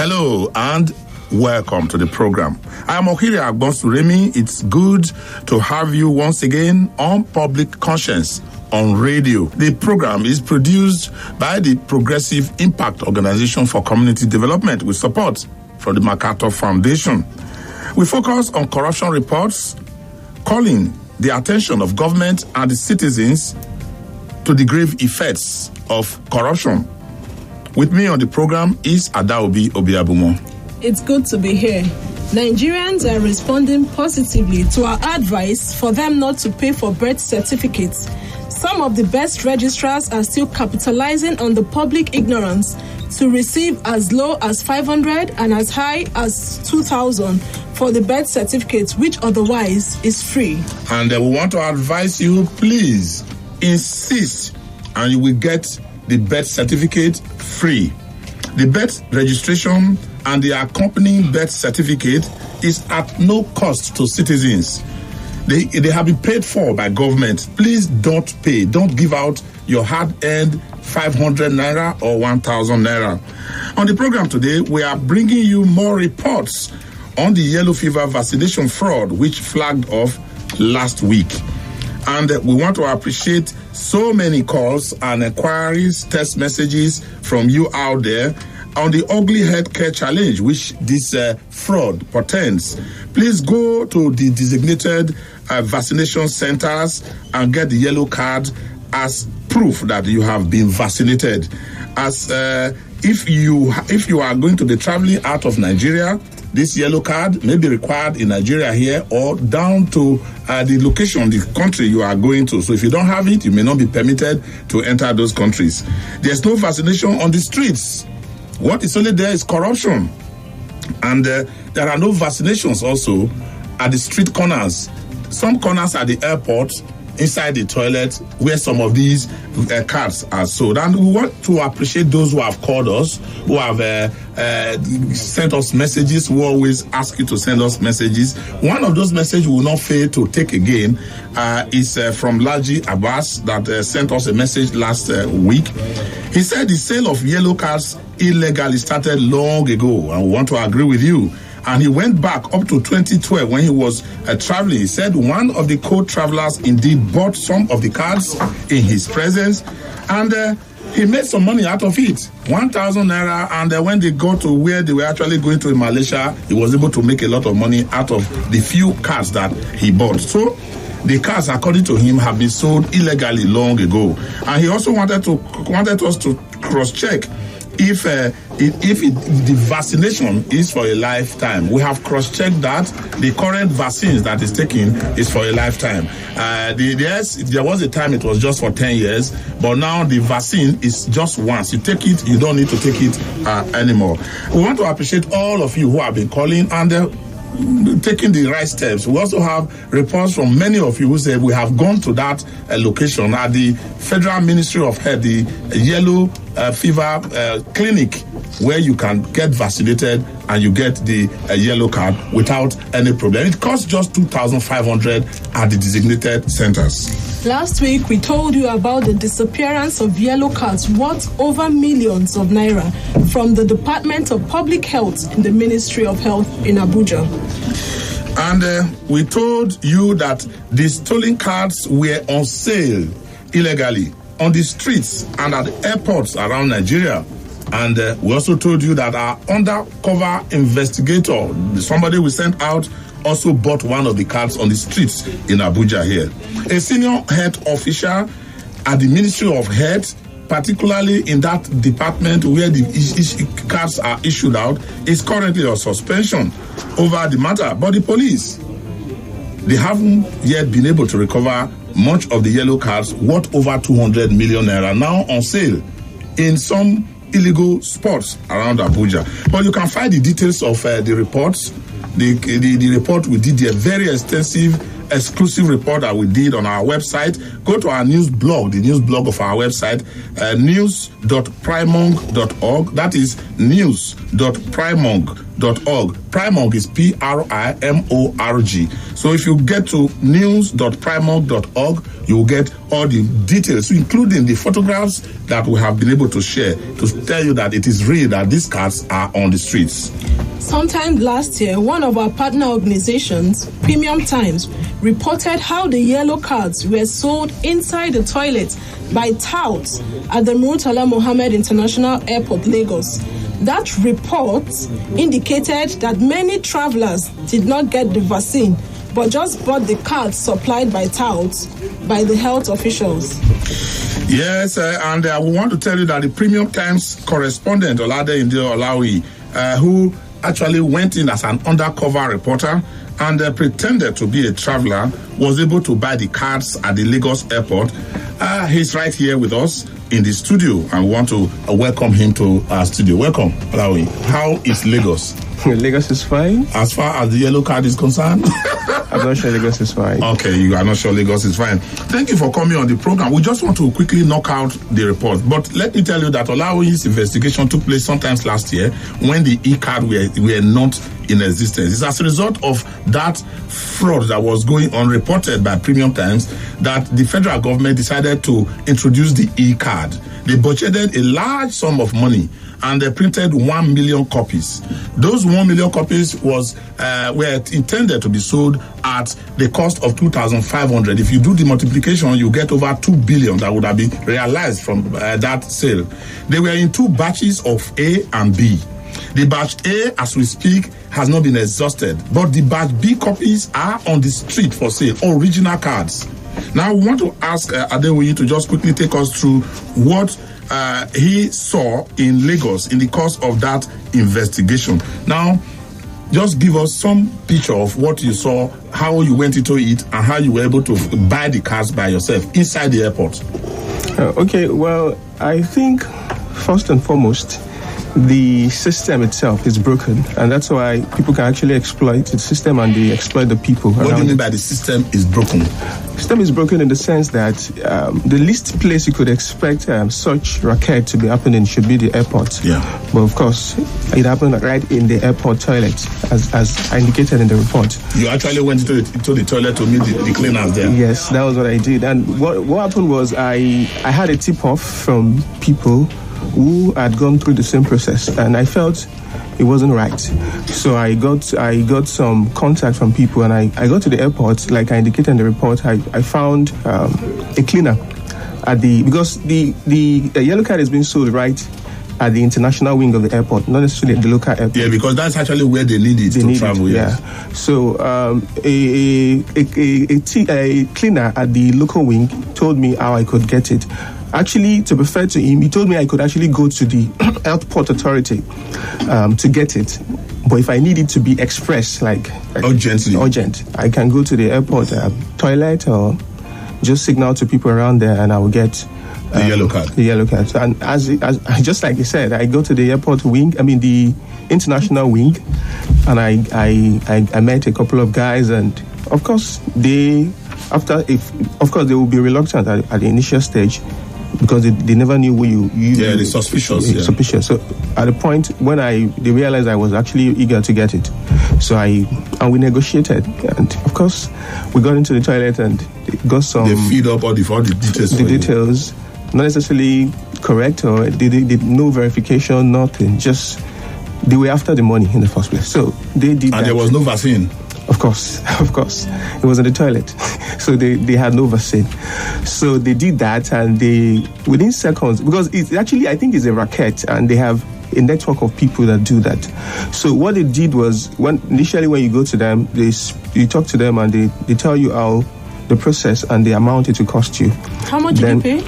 Hello and welcome to the program. I am Okiri Agbonsuremi. It's good to have you once again on Public Conscience on radio. The program is produced by the Progressive Impact Organization for Community Development with support from the MacArthur Foundation. We focus on corruption reports, calling the attention of government and the citizens to the grave effects of corruption. With me on the program is Adaobi Obiabumo. It's good to be here. Nigerians are responding positively to our advice for them not to pay for birth certificates. Some of the best registrars are still capitalizing on the public ignorance to receive as low as 500 and as high as 2,000 for the birth certificate, which otherwise is free. And we want to advise you, please insist and you will get the birth certificate free. The birth registration and the accompanying birth certificate is at no cost to citizens. They have been paid for by government. Please don't pay. Don't give out your hard-earned 500 naira or 1,000 naira. On the program today, we are bringing you more reports on the yellow fever vaccination fraud, which flagged off last week. And we want to appreciate so many calls and inquiries, text messages from you out there on the ugly healthcare challenge which this fraud portends. Please go to the designated vaccination centers and get the yellow card as proof that you have been vaccinated. As if you are going to be traveling out of Nigeria, this yellow card may be required in Nigeria here or down to the location, the country you are going to. So if you don't have it, you may not be permitted to enter those countries. There's no vaccination on the streets. What is only there is corruption. And there are no vaccinations also at the street corners. Some corners at the airport, inside the toilet, where some of these cards are sold. And we want to appreciate those who have called us, who have sent us messages, who always ask you to send us messages. One of those messages we will not fail to take again is from Laji Abbas that sent us a message last week. He said the sale of yellow cards illegally started long ago, and we want to agree with you. And he went back up to 2012 when he was traveling. He said one of the co-travelers indeed bought some of the cards in his presence, and he made some money out of it, 1,000 naira. And when they got to where they were actually going to in Malaysia, he was able to make a lot of money out of the few cards that he bought. So the cards, according to him, have been sold illegally long ago. And he also wanted us to cross-check if the vaccination is for a lifetime. We have cross-checked that the current vaccines that is taken is for a lifetime. There was a time it was just for 10 years, but now the vaccine is just once. You take it, you don't need to take it anymore. We want to appreciate all of you who have been calling and taking the right steps. We also have reports from many of you who say we have gone to that location at the Federal Ministry of Health, the yellow fever clinic, where you can get vaccinated and you get the yellow card without any problem. It costs just 2,500 at the designated centers. Last week, we told you about the disappearance of yellow cards worth over millions of naira from the Department of Public Health in the Ministry of Health in Abuja. And we told you that the stolen cards were on sale illegally on the streets and at the airports around Nigeria. And we also told you that our undercover investigator, somebody we sent out, also bought one of the cards on the streets in Abuja here. A senior health official at the Ministry of Health, particularly in that department where the cards are issued out, is currently on suspension over the matter. But the police, they haven't yet been able to recover much of the yellow cards worth over 200 million naira now on sale in some illegal spots around Abuja. But you can find the details of the reports. The report we did, a very extensive, exclusive report that we did on our website. Go to our news blog, the news blog of our website, news.primong.org. That is news.primong.org. Primong is Primorg. So if you get to news.primong.org, you will get all the details, including the photographs that we have been able to share to tell you that it is real that these cards are on the streets. Sometime last year, one of our partner organizations, Premium Times, reported how the yellow cards were sold inside the toilet by touts at the Murtala Mohammed International Airport, Lagos. That report indicated that many travelers did not get the vaccine, but just bought the cards supplied by touts by the health officials. Yes, and we want to tell you that the Premium Times correspondent, Olade Inde Olawi, who actually went in as an undercover reporter and pretended to be a traveler, was able to buy the cards at the Lagos airport. He's right here with us in the studio, and we want to welcome him to our studio. Welcome, Olawi. How is Lagos? Lagos is fine. As far as the yellow card is concerned? I'm not sure Lagos is fine. Okay, you are not sure Lagos is fine. Thank you for coming on the program. We just want to quickly knock out the report. But let me tell you that Olawi's investigation took place sometimes last year when the e-card were not in existence. It's as a result of that fraud that was going on reported by Premium Times that the federal government decided to introduce the e-card. They budgeted a large sum of money and they printed 1 million copies. Those 1 million copies were intended to be sold at the cost of 2,500. If you do the multiplication, you get over 2 billion that would have been realized from that sale. They were in two batches of A and B. The batch A, as we speak, has not been exhausted, but the batch B copies are on the street for sale, original cards. Now, we want to ask Adewoye to just quickly take us through what he saw in Lagos in the course of that investigation. Now, just give us some picture of what you saw, how you went into it, and how you were able to buy the cards by yourself inside the airport. Okay, well, I think first and foremost, the system itself is broken, and that's why people can actually exploit the system and they exploit the people. What do you mean by the system is broken? The system is broken in the sense that the least place you could expect such racket to be happening should be the airport. Yeah. But of course, it happened right in the airport toilet, as indicated in the report. You actually went into the toilet to meet the cleaners there? Yes, that was what I did. And what happened was I had a tip-off from people who had gone through the same process, and I felt it wasn't right. So I got some contact from people, and I got to the airport, like I indicated in the report. I found a cleaner at because the yellow card is being sold right at the international wing of the airport, not necessarily at the local airport. Yeah, because that's actually where they need it to travel. Yes. Yeah. So a cleaner at the local wing told me how I could get it. Actually, to be fair to him, he told me I could actually go to the airport authority to get it. But if I need it to be express, like urgent, I can go to the airport toilet or just signal to people around there, and I will get the yellow card. The yellow card. And as just like you said, I go to the airport wing. the international wing, and I met a couple of guys, and of course they will be reluctant at the initial stage, because they never knew who you they're suspicious. Yeah. Suspicious. So at the point when they realized I was actually eager to get it, so we negotiated, and of course we got into the toilet and got some. They feed up all the details. The details, not necessarily correct, or they did no verification, nothing. Just they were after the money in the first place. So they did. And there was no vaccine. Of course. It was in the toilet. So they had no vaccine. So they did that, and within seconds, because it's actually, I think it's a racket, and they have a network of people that do that. So what they did was, initially when you go to them, you talk to them, and they tell you how the process and the amount it will cost you. How much did you pay?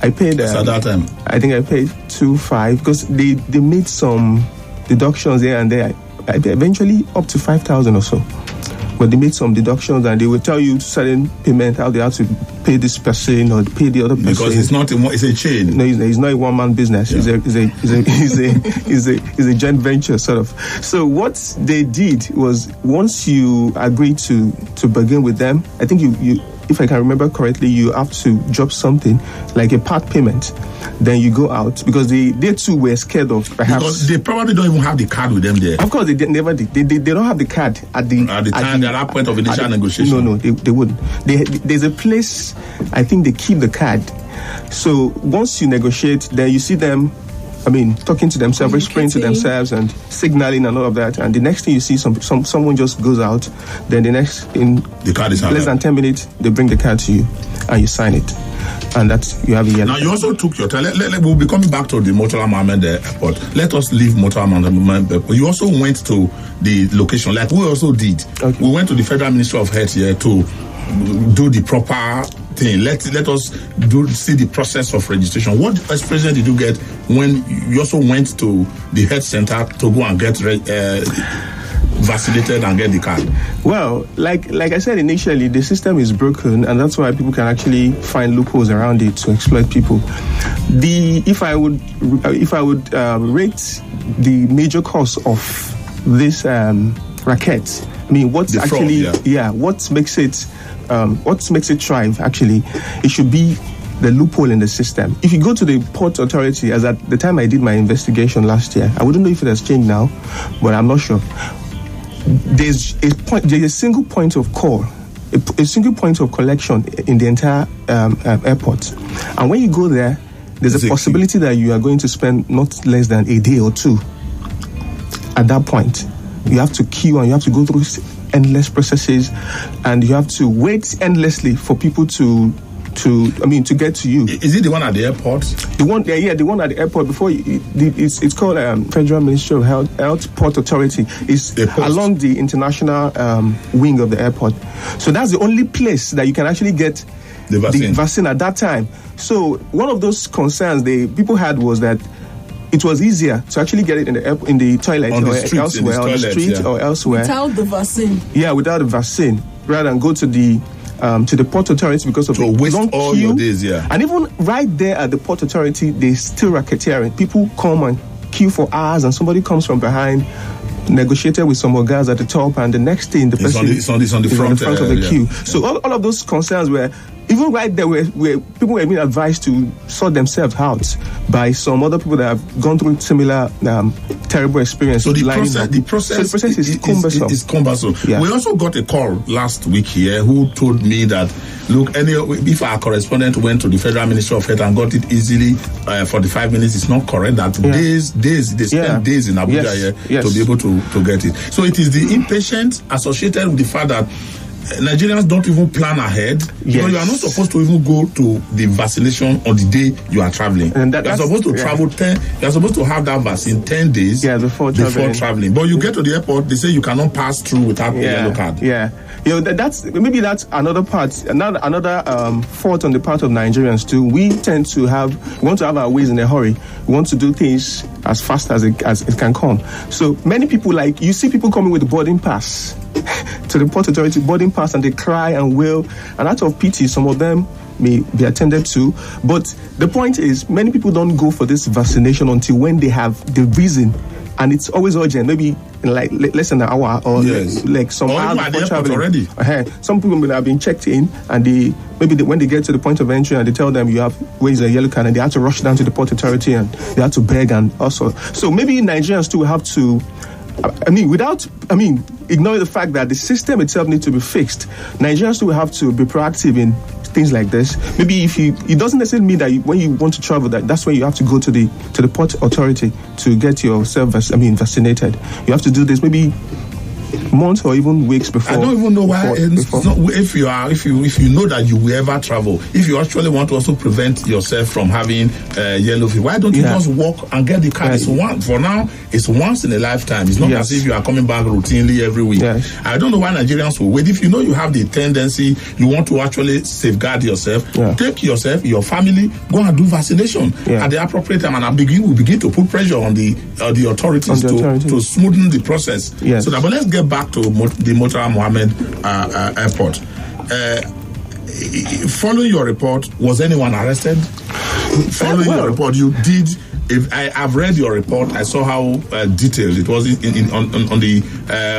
I paid... at that time? I think I paid 2,500, because they made some deductions here and there. Eventually up to 5,000 or so. But they made some deductions, and they will tell you certain payment, how they have to pay this person or pay the other person. Because it's a chain. No, it's not a one-man business. Yeah. It's a joint venture, sort of. So what they did was, once you agree to begin with them, I think if I can remember correctly, you have to drop something like a part payment. Then you go out, because they too were scared of perhaps. Because they probably don't even have the card with them there. Of course, they never did. They don't have the card at the time, at that point of initial negotiation. No, they wouldn't. There's a place, I think they keep the card. So once you negotiate, then you see them, talking to themselves, whispering to themselves and signaling and all of that. And the next thing you see, someone just goes out. Then the card is less than 10 minutes, they bring the card to you and you sign it. And that you have a yellow. Now, you also took your time. We'll be coming back to the Murtala Mohammed Airport. Let us leave Murtala Mohammed Airport. You also went to the location, like we also did. Okay. We went to the Federal Ministry of Health here to do the proper thing. Let us see the process of registration. What experience did you get when you also went to the health center to go and get vaccinated and get the card? Well, like I said initially, the system is broken, and that's why people can actually find loopholes around it to exploit people. If I would rate the major cause of this racket, what makes it thrive? Actually, it should be the loophole in the system. If you go to the Port Authority, as at the time I did my investigation last year, I wouldn't know if it has changed now, but I'm not sure. There's a single point of call, a single point of collection in the entire airport. And when you go there, there's a possibility that you are going to spend not less than a day or two. At that point, you have to queue and you have to go through endless processes, and you have to wait endlessly for people to get to you. Is it the one at the airport? The one at the airport. Before it's called Federal Ministry of Health Port Authority. It's along the international wing of the airport. So that's the only place that you can actually get the vaccine at that time. So one of those concerns people had was that it was easier to actually get it in the toilet or elsewhere, on the street or elsewhere. Without the vaccine. Yeah, without the vaccine, rather than go to the Port Authority because of the waste long all queue. Your days, yeah. And even right there at the Port Authority, they still racketeering. People come and queue for hours, and somebody comes from behind, negotiated with some guys at the top, and the next thing the person is on the front of the queue. So all of those concerns were, even right there, where people were being advised to sort themselves out by some other people that have gone through similar terrible experience. So the process is cumbersome. It's cumbersome. Yeah. We also got a call last week here who told me that, look, if our correspondent went to the Federal Ministry of Health and got it easily 45 minutes, it's not correct. That days they spend days in Abuja here to be able to get it. So it is the impatience associated with the fact that Nigerians don't even plan ahead. Yes. You are not supposed to even go to the vaccination on the day you are traveling. And you're supposed to travel you're supposed to have that vaccine 10 days before traveling. But you get to the airport, they say you cannot pass through without a yellow card. Yeah. That's another part, another fault on the part of Nigerians too. We want to have our ways in a hurry. We want to do things as fast as it can come. So many people, you see people coming with the boarding pass to the Port Authority, boarding pass, and they cry and wail. And out of pity, some of them may be attended to. But the point is, many people don't go for this vaccination until when they have the reason. And it's always urgent, maybe in less than an hour or some hours before traveling. Already. Some people may have been checked in, and when they get to the point of entry and they tell them where's a yellow card, and they have to rush down to the Port Authority and they have to beg and also. So maybe Nigerians too have to. Ignoring the fact that the system itself needs to be fixed, Nigerians too have to be proactive in things like this. Maybe it doesn't necessarily mean that when you want to travel, that's when you have to go to the Port Authority to get yourself vaccinated. You have to do this maybe months or even weeks before. I don't even know why. If you know that you will ever travel, if you actually want to also prevent yourself from having yellow fever, why don't you just walk and get the card? It's once in a lifetime. It's not as if you are coming back routinely every week. I don't know why Nigerians will wait. If you know you have the tendency, you want to actually safeguard yourself, take yourself, your family, go and do vaccination at the appropriate time, and we begin to put pressure on the authorities to smoothen the process. So that, but let's get back to the Murtala Mohammed Airport. Following your report, was anyone arrested? Following your report, you did. I've read your report. I saw how detailed it was on the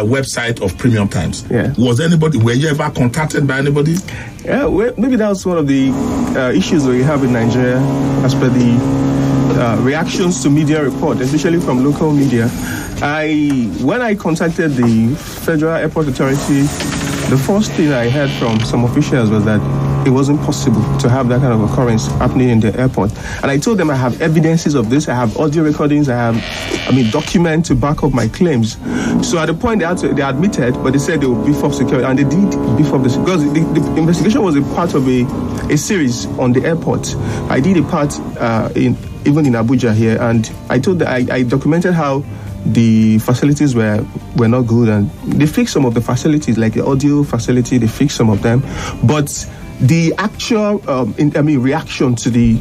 website of Premium Times. Yeah. Were you ever contacted by anybody? Yeah, well, maybe that was one of the issues that we have in Nigeria as per the reactions to media report, especially from local media. When I contacted the Federal Airport Authority, the first thing I heard from some officials was that it wasn't possible to have that kind of occurrence happening in the airport. And I told them I have evidences of this. I have audio recordings. I have, documents to back up my claims. So at the point they admitted, but they said they would beef up security, and they did beef up this because the investigation was a part of a series on the airport. I did a part even in Abuja here, and I told that I documented how the facilities were not good, and they fixed some of the facilities, like the audio facility. They fixed some of them, but the actual reaction to the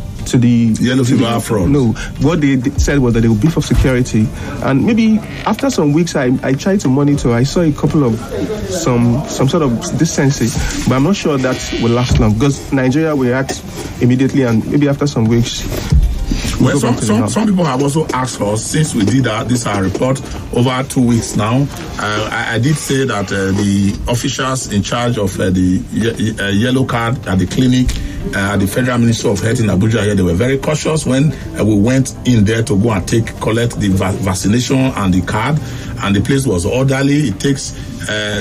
yellow fever fraud. No, what they said was that they would beef up security, and maybe after some weeks I tried to monitor. I saw a couple of some sort of decency, but I'm not sure that will last long because Nigeria will react immediately, and maybe after some weeks. Well, some people have also asked us, since we did this report over 2 weeks now, I did say that the officials in charge of the yellow card at the clinic, the Federal Ministry of Health in Abuja here, they were very cautious when we went in there to go and collect the vaccination and the card, and the place was orderly. It takes,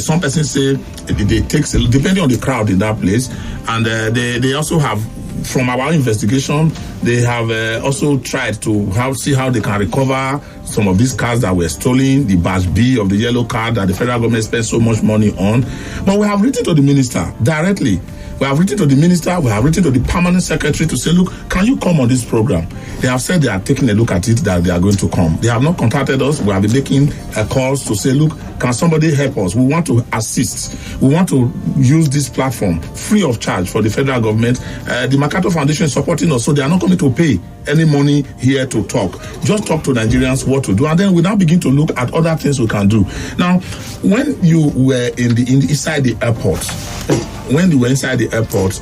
some persons say, it takes, depending on the crowd in that place, and they also have, from our investigation, they have also tried to see how they can recover some of these cards that were stolen, the batch B of the yellow card that the federal government spent so much money on. But we have written to the minister directly. We have written to the minister, we have written to the permanent secretary to say, look, can you come on this program? They have said they are taking a look at it, that they are going to come. They have not contacted us. We have been making calls to say, look, can somebody help us? We want to assist. We want to use this platform free of charge for the federal government. The MacArthur Foundation is supporting us, so they are not going to pay any money here to talk. Just talk to Nigerians what to do, and then we now begin to look at other things we can do. Now, when you were inside the airport,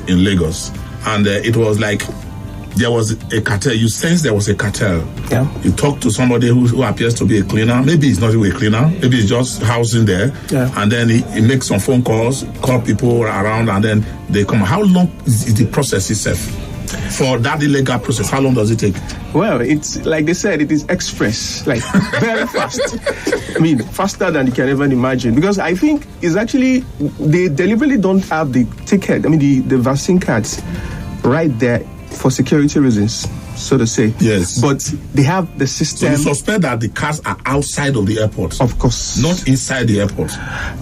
in Lagos, and it was like there was a cartel. You sensed there was a cartel. Yeah. You talk to somebody who appears to be a cleaner. Maybe he's not even a cleaner. Maybe he's just housing there. Yeah. And then he makes some phone calls, call people around, and then they come. How long is the process itself? For that illegal process, how long does it take? Well, it's like they said, it is express, like very fast. I mean, faster than you can even imagine. Because I think it's actually, they deliberately don't have the ticket, the vaccine cards right there for security reasons, so to say. Yes. But they have the system. So you suspect that the cards are outside of the airport? Of course. Not inside the airport?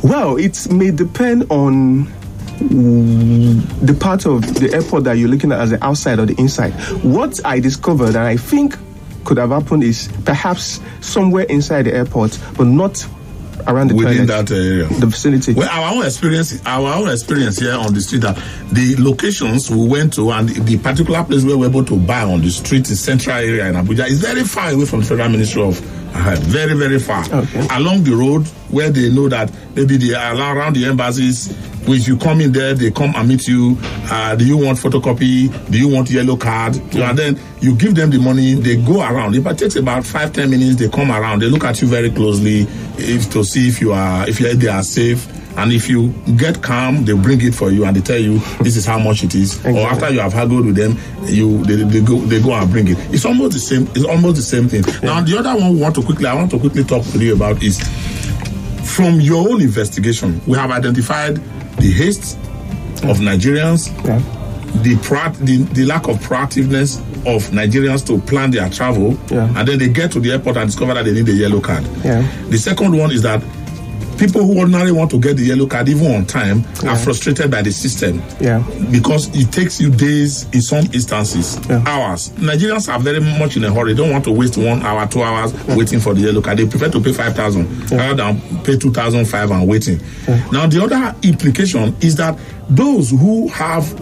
Well, it may depend on the part of the airport that you're looking at as the outside or the inside. What I discovered, and I think could have happened, is perhaps somewhere inside the airport, but not around the within toilet, that area, the vicinity. Well, our own experience here on the street, that the locations we went to and the particular place where we're able to buy on the street in central area in Abuja is very far away from the Federal Ministry of Health. Very, very far. Okay. Along the road where they know that maybe they are around the embassies. If you come in there, they come and meet you. Do you want photocopy? Do you want yellow card? And then you give them the money. They go around. If it takes about 5-10 minutes, they come around. They look at you very closely to see if they are safe. And if you get calm, they bring it for you and they tell you this is how much it is. Exactly. Or after you have haggled with them, they go and bring it. It's almost the same. It's almost the same thing. Yeah. Now the other one I want to quickly talk to you about is, from your own investigation, we have identified the haste of Nigerians, the lack of proactiveness of Nigerians to plan their travel, and then they get to the airport and discover that they need a yellow card. Yeah. The second one is that people who ordinarily want to get the yellow card, even on time, are frustrated by the system. Yeah. Because it takes you days, in some instances, hours. Nigerians are very much in a hurry. They don't want to waste 1 hour, 2 hours waiting for the yellow card. They prefer to pay 5,000 rather than pay 2,500 and waiting. Now, the other implication is that those who have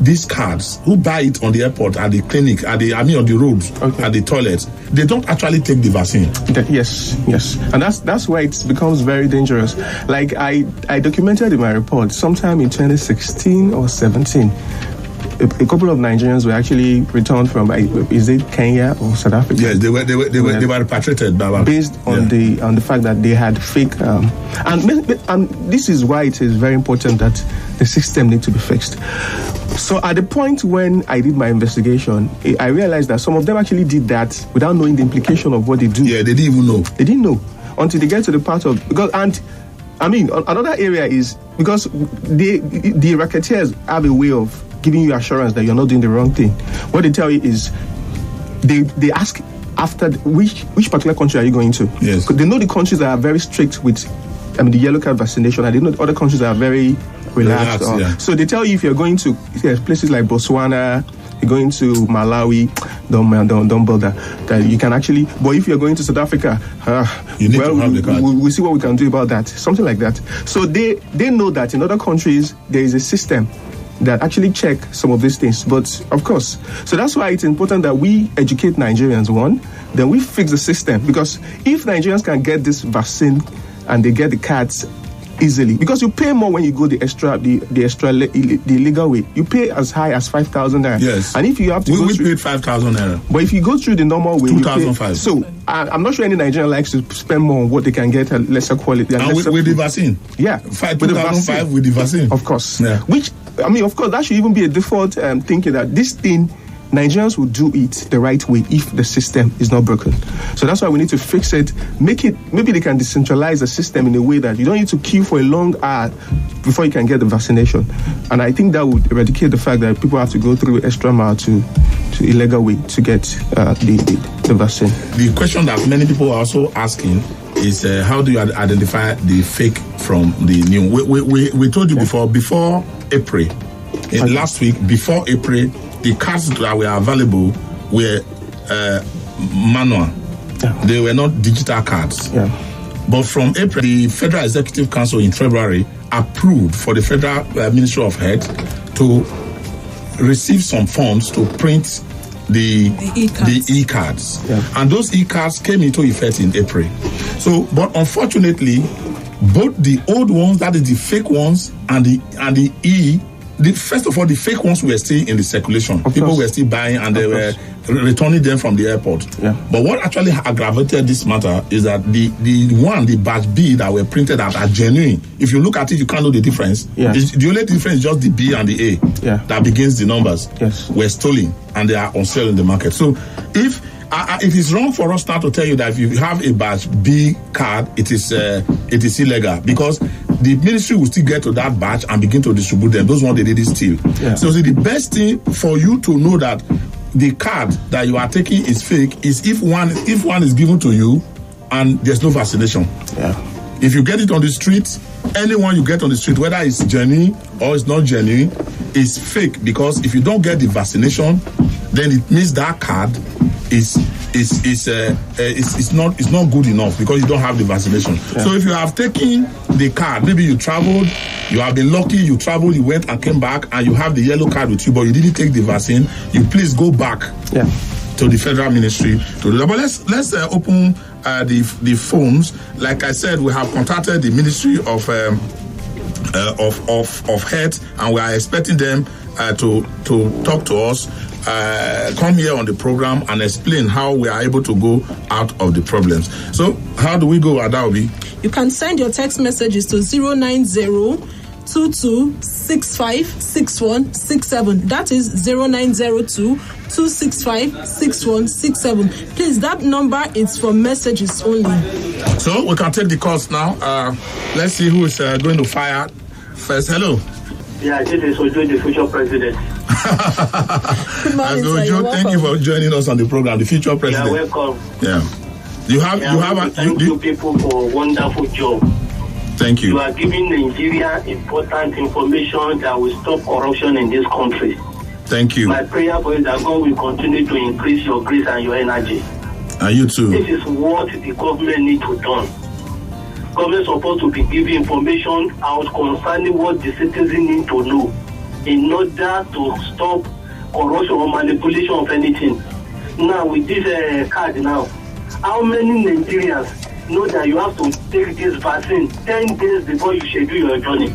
these cards, who buy it on the airport, at the clinic, on the roads, at the toilets, they don't actually take the vaccine. Yes. And that's where it becomes very dangerous. Like I documented in my report, sometime in 2016 or 17, a couple of Nigerians were actually returned from, is it Kenya or South Africa? Yes, they were repatriated, based on the fact that they had fake. And this is why it is very important that the system needs to be fixed. So at the point when I did my investigation, I realized that some of them actually did that without knowing the implication of what they do. Yeah, they didn't even know. They didn't know until they get to the part of another area is because the racketeers have a way of giving you assurance that you're not doing the wrong thing. What they tell you is they ask after which particular country are you going to? Yes. They know the countries that are very strict with the yellow card vaccination, and they know the other countries that are very relaxed. So they tell you if you're going to places like Botswana, you're going to Malawi, don't bother. That you can actually, but if you're going to South Africa, you need to have the card. We'll see what we can do about that. Something like that. So they know that in other countries there is a system that actually check some of these things. But of course, so that's why it's important that we educate Nigerians, one, then we fix the system. Because if Nigerians can get this vaccine and they get the cards easily, because you pay more when you go the illegal way. You pay as high as 5,000 naira. Yes. And if you have to we paid 5,000 naira. But if you go through the normal way, 2,500. So I'm not sure any Nigerian likes to spend more on what they can get at lesser quality. And with the vaccine. Yeah. 2,500 with the vaccine. Of course. Yeah. Which, of course, that should even be a default thinking that this thing, Nigerians will do it the right way if the system is not broken. So that's why we need to fix it, maybe they can decentralize the system in a way that you don't need to queue for a long hour before you can get the vaccination. And I think that would eradicate the fact that people have to go through extra mile to illegal way to get the vaccine. The question that many people are also asking is how do you identify the fake from the new? We told you before April, last week, before April, the cards that were available were manual. Yeah. They were not digital cards. Yeah. But from April, the Federal Executive Council in February approved for the Federal Ministry of Health to receive some funds to print the e-cards. Yeah. And those e-cards came into effect in April. So, but unfortunately, both the old ones, that is the fake ones, and the first of all, the fake ones were still in the circulation. People were still buying, and they were returning them from the airport. Yeah. But what actually aggravated this matter is that the batch B that were printed out are genuine. If you look at it, you can't know the difference. Yeah. The only difference is just the B and the A that begins the numbers. Yes. Were stolen, and they are on sale in the market. So if it is wrong for us now to tell you that if you have a batch B card, it is illegal, because the ministry will still get to that batch and begin to distribute them. Those ones they did steal. Yeah. So the best thing for you to know that the card that you are taking is fake is if one is given to you and there's no vaccination. Yeah. If you get it on the street, anyone you get on the street, whether it's genuine or it's not genuine, is fake, because if you don't get the vaccination, then it means that card is not good enough because you don't have the vaccination. Yeah. So if you have taken the card, maybe you traveled, you have been lucky, you traveled, you went and came back, and you have the yellow card with you, but you didn't take the vaccine, you please go back to the federal ministry to do that. But let's open the phones. Like I said, we have contacted the Ministry of Health, and we are expecting them to talk to us, come here on the program and explain how we are able to go out of the problems. So how do we go, Adaobi? You can send your text messages to 090-2265-6167. That is 0902-265-6167. Please, that number is for messages only. So we can take the calls now. Let's see who is going to fire first. Hello. Yeah, this is Ojo, the future president. Good morning, sir. Ojo, thank you for joining us on the program, the future president. Yeah, welcome. Yeah. Thank you people for a wonderful job. Thank you. You are giving Nigeria important information that will stop corruption in this country. Thank you. My prayer for you that God will continue to increase your grace and your energy. And you too. This is what the government needs to do. Government is supposed to be giving information out concerning what the citizens need to know in order to stop corruption or manipulation of anything. Now, with this card now, how many Nigerians know that you have to take this vaccine 10 days before you schedule your journey?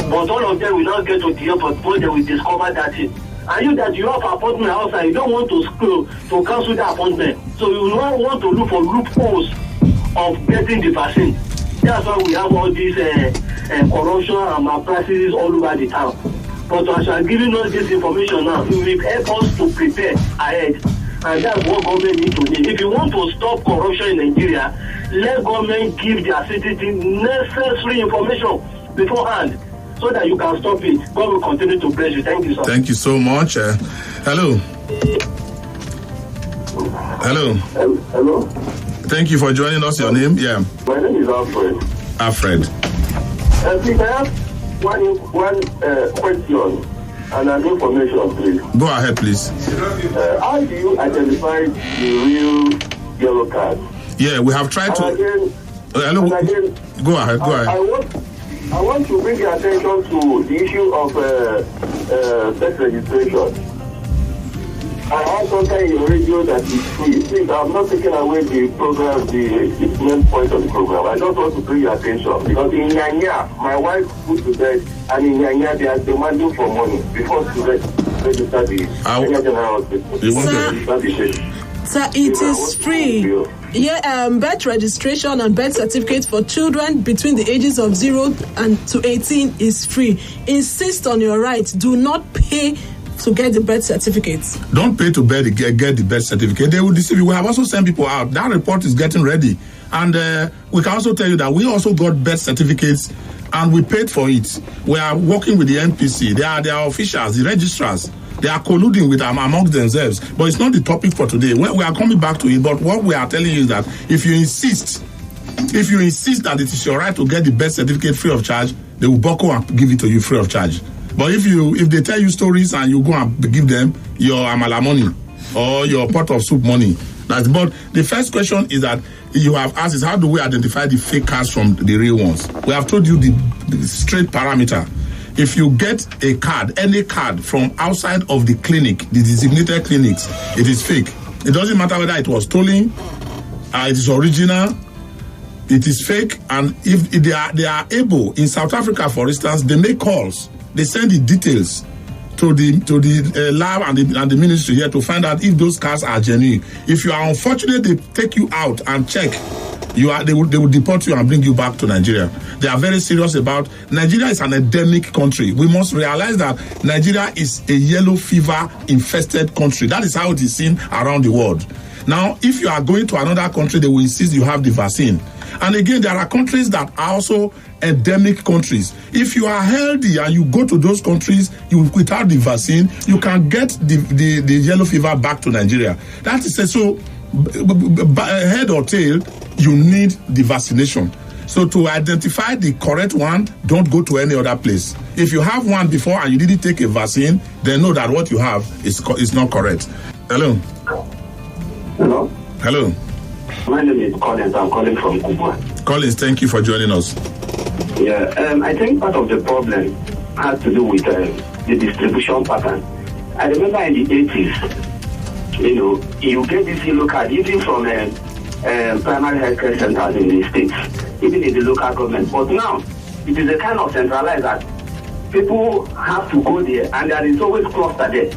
But all of them will not get to the airport before they will discover that thing. And you that you have an appointment outside, you don't want to cancel the appointment. So you don't want to look for loopholes of getting the vaccine. That's why we have all these corruption and malpractices all over the town. But as you are giving us this information now, it will help us to prepare ahead. And that's what government needs to do. If you want to stop corruption in Nigeria, let government give their citizens necessary information beforehand so that you can stop it. God will continue to bless you. Thank you, sir. Thank you so much. Hello. Hello. Hello. Thank you for joining us. Your name? Yeah. My name is Alfred. Alfred. Please, I have one question and an information, please. Go ahead, please. How do you identify the real yellow card? Yeah, we have tried to. Again, hello. Again, go ahead. I want to bring your attention to the issue of sex registration. I heard something in the radio that is free. Please, I'm not taking away the program, the main point of the program. I just want to bring your attention because in Nyanya, my wife put to bed, and in Nyanya, they are demanding for money before to register the Kenya General Hospital. Sir, it is free. Yeah, birth registration and birth certificate for children between the ages of 0 and to 18 is free. Insist on your rights. Do not pay to get the birth certificates. Don't pay to get the birth certificate. They will deceive you. We have also sent people out. That report is getting ready. And we can also tell you that we also got birth certificates and we paid for it. We are working with the NPC. They are officials, the registrars. They are colluding with them amongst themselves. But it's not the topic for today. We are coming back to it. But what we are telling you is that if you insist that it is your right to get the birth certificate free of charge, they will buckle and give it to you free of charge. But if they tell you stories and you go and give them your amala money or your pot of soup money, but the first question is that you have asked is how do we identify the fake cards from the real ones? We have told you the straight parameter. If you get a card, any card from outside of the clinic, the designated clinics, it is fake. It doesn't matter whether it was stolen, it is original, it is fake, and if they are able, in South Africa, for instance, they make calls. They send the details to the lab and the ministry here to find out if those cards are genuine. If you are unfortunate, they take you out and check. They will deport you and bring you back to Nigeria. They are very serious about Nigeria is an endemic country. We must realize that Nigeria is a yellow fever infested country. That is how it is seen around the world. Now, if you are going to another country, they will insist you have the vaccine. And again, there are countries that are also endemic countries. If you are healthy and you go to those countries without the vaccine, you can get the yellow fever back to Nigeria. That is so, head or tail, you need the vaccination. So to identify the correct one, don't go to any other place. If you have one before and you didn't take a vaccine, then know that what you have is not correct. Hello. Hello. Hello. My name is Collins. I'm calling from Kubwa. Collins, thank you for joining us. Yeah, I think part of the problem has to do with the distribution pattern. I remember in the 80s, you get this yellow card even from primary healthcare centers in the states, even in the local government. But now, it is a kind of centralized that people have to go there and there is always cluster there.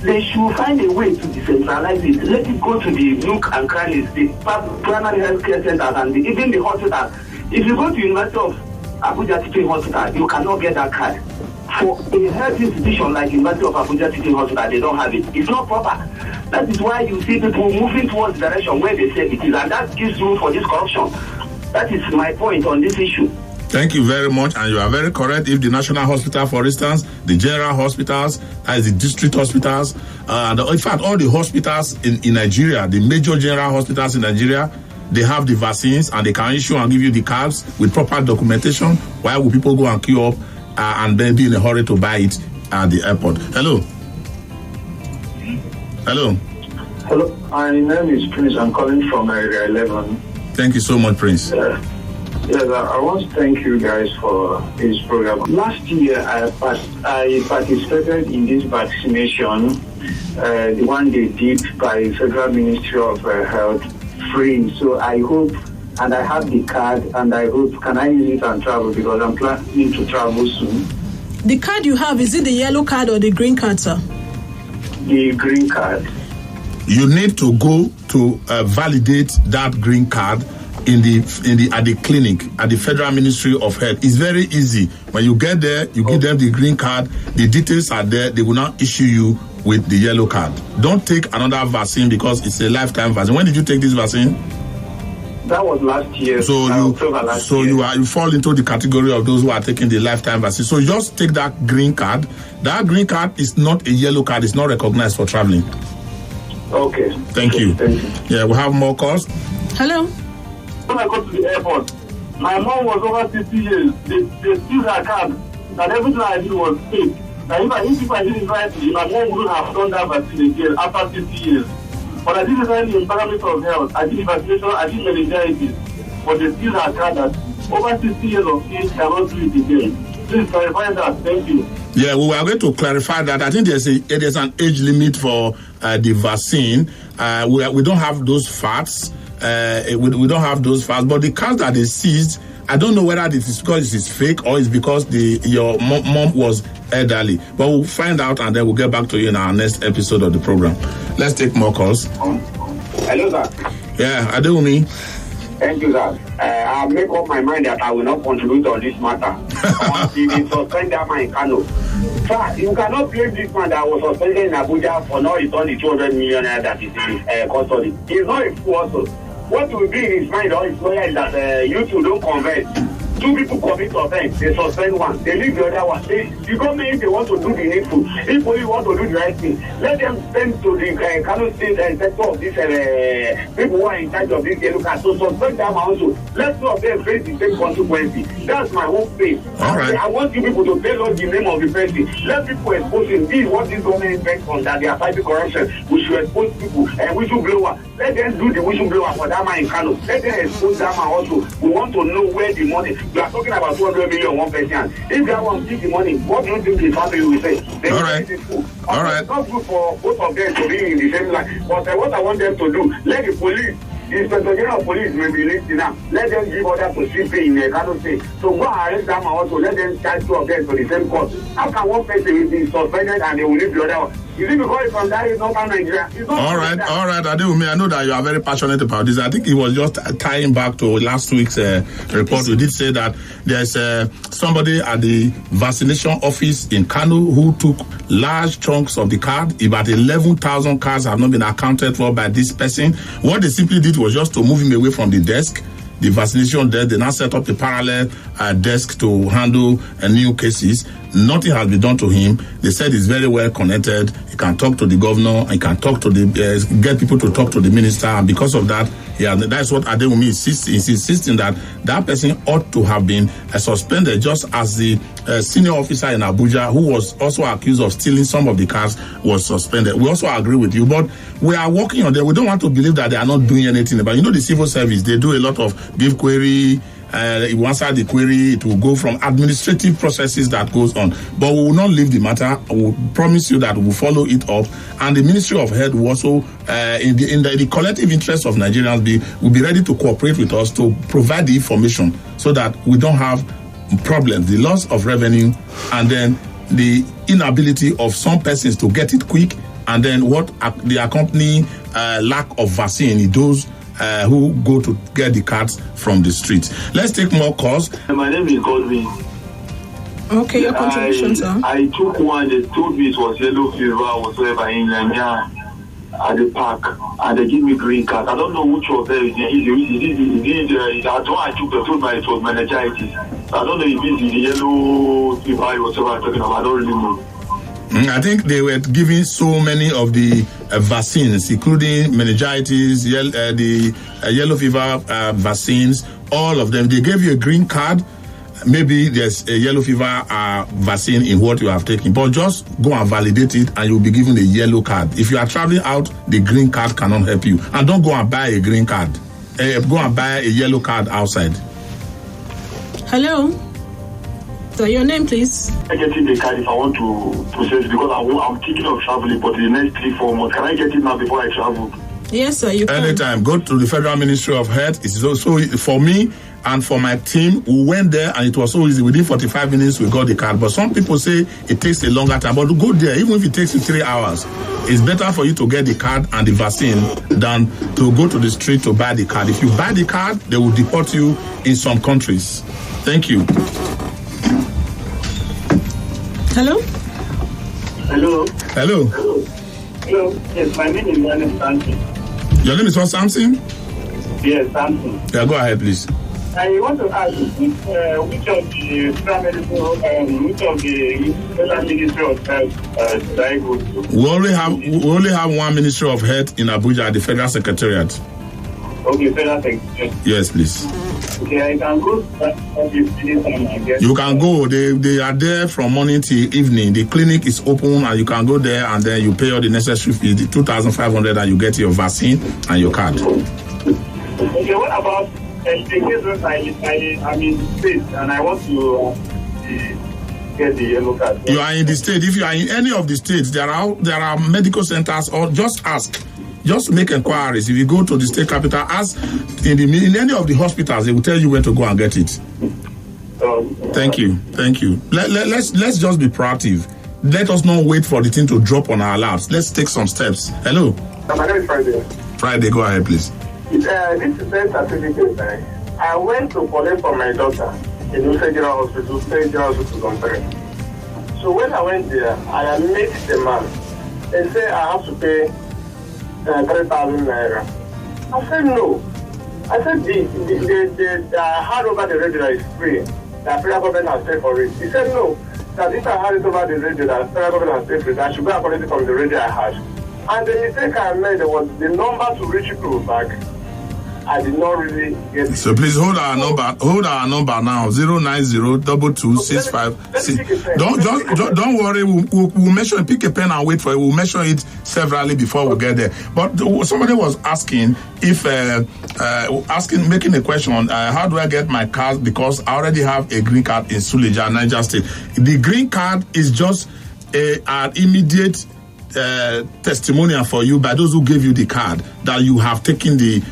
They should find a way to decentralize it. Let it go to the nook and crannies, the primary healthcare centers and even the hospitals. If you go to University of Abuja Teaching Hospital, you cannot get that card. For a health institution like University of Abuja Teaching Hospital, they don't have it. It's not proper. That is why you see people moving towards the direction where they say it is, and that gives room for this corruption. That is my point on this issue. Thank you very much, and you are very correct. If the National Hospital, for instance, the general hospitals, as the district hospitals, in fact, all the hospitals in Nigeria, the major general hospitals in Nigeria, they have the vaccines and they can issue and give you the cards with proper documentation. Why would people go and queue up and then be in a hurry to buy it at the airport? Hello. Hello. Hello. My name is Prince. I'm calling from Area 11. Thank you so much, Prince. Yes, I want to thank you guys for this program. Last year, I participated in this vaccination, the one they did by Federal Ministry of Health, free. So I hope and I have the card, and I wrote, can I use it and travel because I'm planning to travel soon. The card you have, is it the yellow card or the green card, sir? The green card. You need to go to validate that green card at the clinic at the Federal Ministry of Health. It's very easy. When you get there, you give them the green card. The details are there. They will not issue you with the yellow card. Don't take another vaccine because it's a lifetime vaccine. When did you take this vaccine? That was last year. You fall into the category of those who are taking the lifetime vaccine. So just take that green card. That green card is not a yellow card. It's not recognized for traveling. Okay. Thank you. Yeah, we have more calls. Hello. When I go to the airport, my mom was over 50 years. They steal her card, and everything I did was fake. Now, if I did it rightly, my mom wouldn't have done that vaccine again after 50 years. But I did it right in parameters of health. I did vaccination, I did meningitis. But they steal her card that over 50 years of age cannot do it again. Please clarify that. Thank you. Yeah, we are going to clarify that. I think there's an age limit for the vaccine. We don't have those facts. We don't have those facts. But the cards that they seized, I don't know whether it is because it's fake or it's because your mom was elderly. But we'll find out and then we'll get back to you in our next episode of the program. Let's take more calls. Hello, sir. Yeah, Adewumi. Thank you, sir. I'll make up my mind that I will not contribute on this matter. Until they suspend that man in Kano. Sir, you cannot blame this man that was suspended in Abuja for not returning the 200 million that is in custody. He's not a fool also. What will be in his mind or his lawyer is that you two don't convert. Two people commit offense, they suspend one, they leave the other one. The government, if they want to do the needful, if only want to do the right thing, let them send to the Kano State sector of this people who are in charge of this yellow card to suspend them also. Let two of them face the same consequences. That's my whole faith. All right. I want you people to tell us the name of the person. Let people expose him. This is what this government expects on that they are fighting corruption. We should expose people and whistleblower. Let them do the whistleblower for that man in Kano. Let them expose that man also. We want to know where the money. You are talking about 200 million one person. If that one gives the money, what do you think the family will say? All right. All right. It's not good for both of them to be in the same line. But what I want them to do, let the police, the Inspector General of Police may be listening now. Let them give orders to CP in the Kano State. So go and arrest them and also let them charge two of them to the same court. How can one person be suspended and they will leave the other one? Is it because from that is not Nigeria? All right. Adewumi, I know that you are very passionate about this. I think it was just tying back to last week's report. We did say that there's somebody at the vaccination office in Kano who took large chunks of the card. About 11,000 cards have not been accounted for by this person. What they simply did was just to move him away from the desk. The vaccination desk, they now set up a parallel desk to handle new cases. Nothing has been done to him. They said he's very well connected. He can talk to the governor. He can talk to get people to talk to the minister. And because of that, that's what Adewumi is insisting that person ought to have been suspended, just as the senior officer in Abuja, who was also accused of stealing some of the cars, was suspended. We also agree with you, but we are working on that. We don't want to believe that they are not doing anything about it. The civil service, they do a lot of give query. You answer the query, it will go from administrative processes that goes on. But we will not leave the matter. I will promise you that we will follow it up. And the Ministry of Health will also, in the collective interest of Nigerians, will be ready to cooperate with us to provide the information so that we don't have problems, the loss of revenue, and then the inability of some persons to get it quick, and then what the accompanying lack of vaccine in those who go to get the cards from the streets. Let's take more calls. My name is Godwin. Okay, your contribution, sir. I took one. They told me it was yellow fever whatsoever in Nigeria at the park, and they give me green card. I don't know which of them is it. I took the told me it was meningitis. I don't know if it's the yellow fever whatsoever I'm talking about. I don't really know. I think they were giving so many of the vaccines, including meningitis, the yellow fever vaccines, all of them. They gave you a green card. Maybe there's a yellow fever vaccine in what you have taken, but just go and validate it and you'll be given a yellow card. If you are traveling out, the green card cannot help you. And don't go and buy a green card. Go and buy a yellow card outside. Hello. So your name, please. I get the card if I want to process because I'm thinking of traveling, but in the next 3-4 months. Can I get it now before I travel? Yes, sir, you can. Anytime. Go to the Federal Ministry of Health. It's so for me and for my team. We went there and it was so easy. Within 45 minutes, we got the card. But some people say it takes a longer time. But to go there, even if it takes you 3 hours, it's better for you to get the card and the vaccine than to go to the street to buy the card. If you buy the card, they will deport you in some countries. Thank you. Hello? Hello. Hello. Hello. Yes, my name is Samson. Your name is what, Samson? Yes, Samson. Yeah, go ahead, please. I want to ask which of the paramedical, which of the Federal Ministry of Health should I go to? We only have one Ministry of Health in Abuja, the Federal Secretariat. Okay, Federal Secretariat. Yes, please. Okay, I can go to that office anytime, I guess. You can go. They are there from morning till evening. The clinic is open and you can go there and then you pay all the necessary fees, the 2,500, and you get your vaccine and your card. Okay, what about in case I'm in the States and I want to get the yellow card? You are in the state. If you are in any of the states, there are medical centers, or just ask. Just make inquiries. If you go to the state capital, ask in any of the hospitals, they will tell you where to go and get it. Thank you. Let's just be proactive. Let us not wait for the thing to drop on our laps. Let's take some steps. Hello. My name is Friday. Friday, go ahead, please. This is birth certificate. I went to collect for my daughter in the Federal Hospital, So when I went there, I met the man. They say I have to pay 3,000 naira. I said no. I said the hand over the radio is free. The federal government has paid for it. He said no. That if I had it over the radio, the federal government has paid for it, I should go and collect it from the radio I had. And the mistake I made was the number to reach people back. I did not really get it. So please hold our number now, 0902265. Don't worry, we'll measure, pick a pen and wait for it. We'll measure it severally before we get there. But somebody was asking if making a question, how do I get my card, because I already have a green card in Suleja, Niger State. The green card is just an immediate testimonial for you by those who gave you the card that you have taken the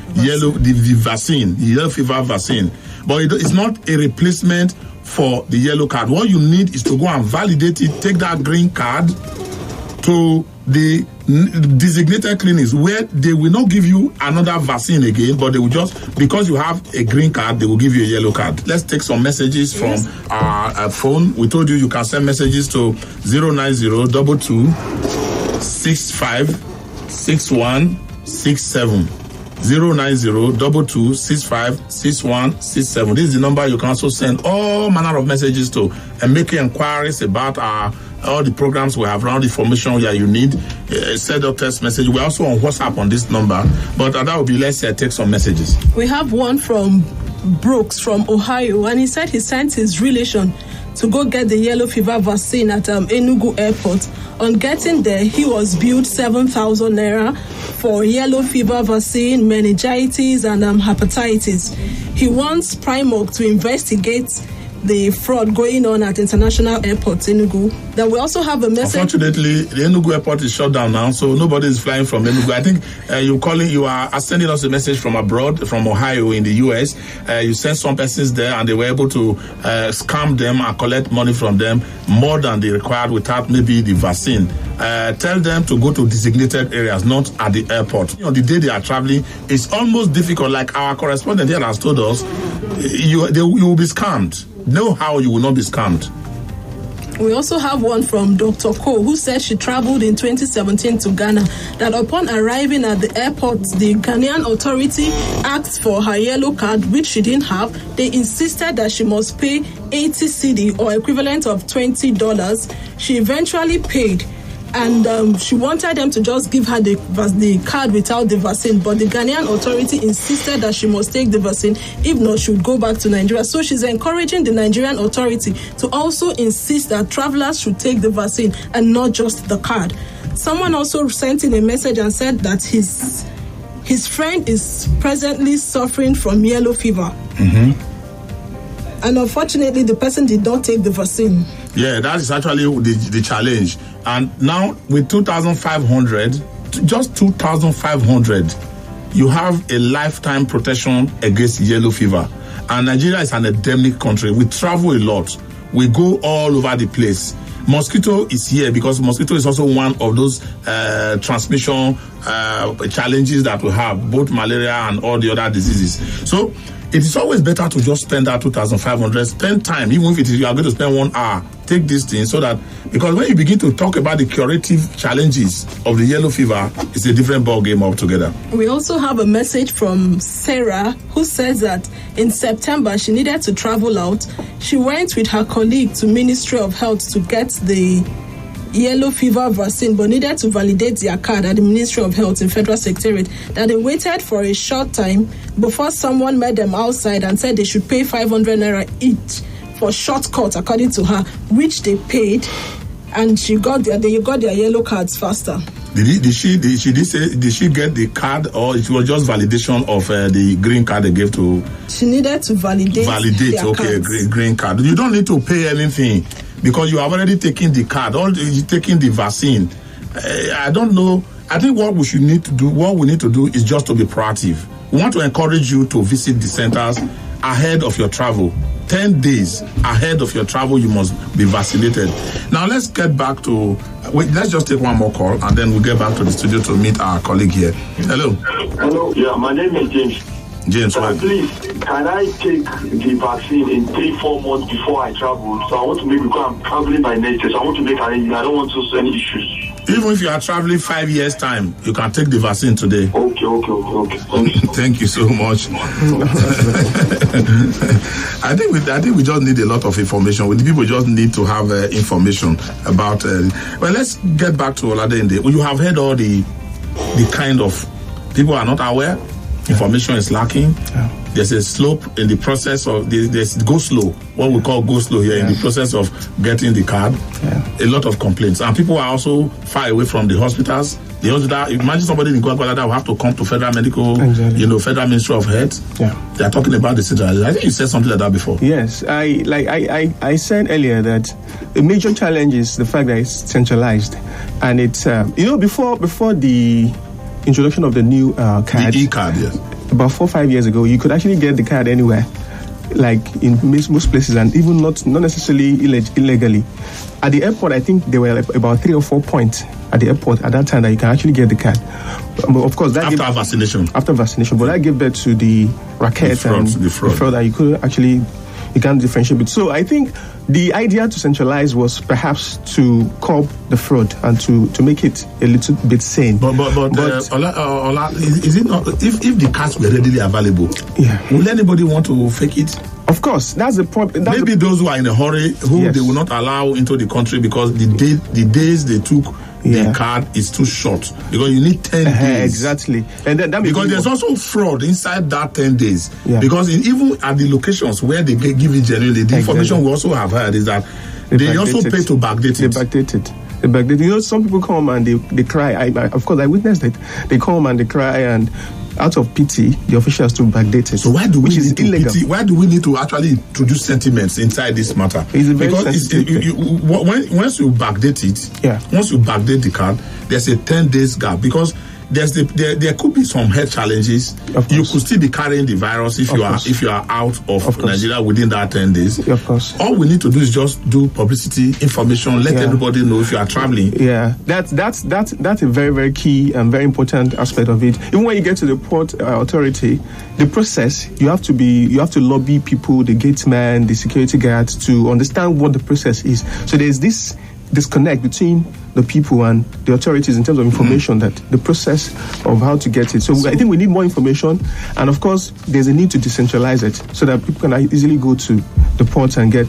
vaccine, the yellow fever vaccine. But it's not a replacement for the yellow card. What you need is to go and validate it, take that green card to the designated clinics where they will not give you another vaccine again, but they will just, because you have a green card, they will give you a yellow card. Let's take some messages from our phone. We told you can send messages to 09022656167. 09022656167. This is the number you can also send all manner of messages to and make inquiries about all the programs we have, around information that you need. Send a text message. We're also on WhatsApp on this number, but that will be, let's take some messages. We have one from Brooks from Ohio, and he said he sent his relation to go get the yellow fever vaccine at Enugu Airport. On getting there, he was billed 7,000 naira for yellow fever vaccine, meningitis, and hepatitis. He wants Primark to investigate the fraud going on at International Airport, Enugu. Then we also have a message. Unfortunately, the Enugu Airport is shut down now, so nobody is flying from Enugu. I think you are sending us a message from abroad, from Ohio in the US. You sent some persons there and they were able to scam them and collect money from them more than they required without maybe the vaccine. Tell them to go to designated areas, not at the airport. On the day they are traveling, it's almost difficult. Like our correspondent here has told us, you will be scammed. Know how you will not be scammed. We also have one from Dr. Ko, who said she traveled in 2017 to Ghana, that upon arriving at the airport, the Ghanaian authority asked for her yellow card, which she didn't have. They insisted that she must pay 80 cedi or equivalent of $20. She eventually paid, and she wanted them to just give her the card without the vaccine, but the Ghanaian authority insisted that she must take the vaccine. If not, she would go back to Nigeria. So she's encouraging the Nigerian authority to also insist that travelers should take the vaccine and not just the card. Someone also sent in a message and said that his friend is presently suffering from yellow fever. Mm-hmm. And unfortunately, the person did not take the vaccine. Yeah, that is actually the challenge. And now with 2,500, just 2,500, you have a lifetime protection against yellow fever. And Nigeria is an endemic country. We travel a lot. We go all over the place. Mosquito is here because mosquito is also one of those transmission challenges that we have, both malaria and all the other diseases. So it is always better to just spend that 2,500, spend time, even if you are going to spend 1 hour, take this thing so that, because when you begin to talk about the curative challenges of the yellow fever, it's a different ball game altogether. We also have a message from Sarah, who says that in September she needed to travel out. She went with her colleague to Ministry of Health to get the yellow fever vaccine, but needed to validate their card at the Ministry of Health in Federal Secretariat. That they waited for a short time before someone met them outside and said they should pay 500 naira each for shortcut, according to her, which they paid, and they got their yellow cards faster. Did she get the card, or it was just validation of the green card they gave to? She needed to validate. Okay, green card. You don't need to pay anything because you have already taken the card, you're taking the vaccine. I don't know. I think what we need to do is just to be proactive. We want to encourage you to visit the centers ahead of your travel. 10 days ahead of your travel, you must be vaccinated. Now, let's get back to... let's just take one more call, and then we'll get back to the studio to meet our colleague here. Hello. Hello. Yeah, my name is James. James, please, can I take the vaccine in 3-4 months before I travel? So I want to make, because I'm traveling by next year, so I want to make arrangements. I don't want to any issues. Even if you are traveling 5 years' time, you can take the vaccine today. Okay. Thank you so much. I think we just need a lot of information. The people just need to have information about. Well, let's get back to Oladende. You have heard all the kind of people are not aware. Information is lacking. Yeah. There's a slope in the process of there's go slow, what we call go slow here in the process of getting the card. Yeah. A lot of complaints, and people are also far away from the hospitals. The hospital, imagine somebody in Guadalajara that will have to come to Federal Medical, Federal Ministry of Health. Yeah. They are talking about the centralization. I think you said something like that before. Yes, I said earlier that the major challenge is the fact that it's centralized, and it's before the introduction of the new card, the e-card, yes. About 4 or 5 years ago, you could actually get the card anywhere, like in most places, and even not necessarily illegally. At the airport, I think there were about 3 or 4 points at the airport at that time that you can actually get the card. Of course, that after vaccination, but that gave birth to the racket and the fraud that you can't differentiate. So I think the idea to centralize was perhaps to curb the fraud and to make it a little bit sane. But Ola, is it not, if the cards were readily available, will anybody want to fake it? Of course, that's the problem. Maybe those who are in a hurry, they will not allow into the country because the days they took the card is too short, because you need 10 days. Exactly. And that because there's also fraud inside that 10 days. Yeah. Because even at the locations where they give it genuinely, the information we also have heard is that they also pay to backdate it. They backdate it. Some people come and they cry. Of course, I witnessed it. They come and they cry, and out of pity, the officials to backdate it. So why do we need to pity? Why do we need to actually introduce sentiments inside this matter? Because once you backdate it, once you backdate the card, there's a 10 days gap, because there could be some health challenges. You could still be carrying the virus if you are out of Nigeria within that 10 days. Of course. All we need to do is just do publicity, information, let everybody know if you are traveling. Yeah, that's a very, very key and very important aspect of it. Even when you get to the port authority, the process, you have to lobby people, the gateman, the security guards, to understand what the process is. So there's this disconnect between the people and the authorities in terms of information, that the process of how to get it. So I think we need more information, and of course there's a need to decentralize it so that people can easily go to the ports and get,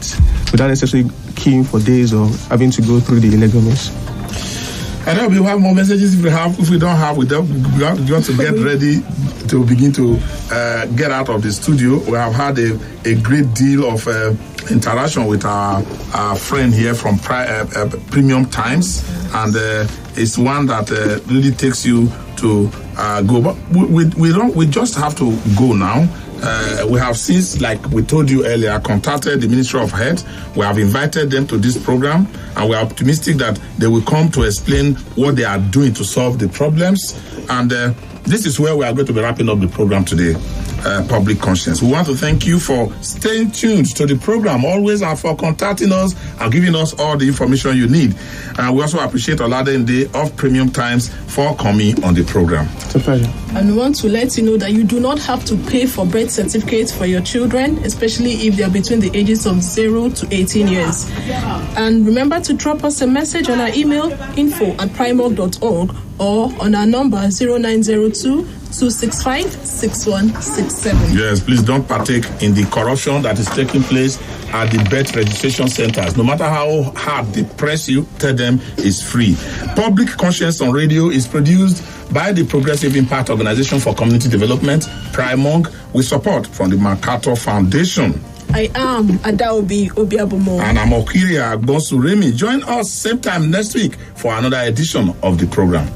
without necessarily queuing for days or having to go through the illegal means. I know we have more messages. If we don't have, we want to get ready to begin to get out of the studio. We have had a great deal of interaction with our friend here from Premium Times, and it's one that really takes you to to go. But we just have to go now. We have since, like we told you earlier, contacted the Ministry of Health. We have invited them to this program, and we are optimistic that they will come to explain what they are doing to solve the problems. And this is where we are going to be wrapping up the program today. Public conscience. We want to thank you for staying tuned to the program always, and for contacting us and giving us all the information you need. And we also appreciate Oladende of Premium Times for coming on the program. It's a pleasure. And we want to let you know that you do not have to pay for birth certificates for your children, especially if they are between the ages of 0 to 18 years. And remember to drop us a message on our email info@primorg.org or on our number 0902-265-6167. Yes, please don't partake in the corruption that is taking place at the birth registration centers. No matter how hard they press you, tell them it's free. Public Conscience on Radio is produced by the Progressive Impact Organization for Community Development, Primorg, with support from the MacArthur Foundation. I am Adaobi Obiabomo. And I'm Okiria Bonsuremi. Join us same time next week for another edition of the program.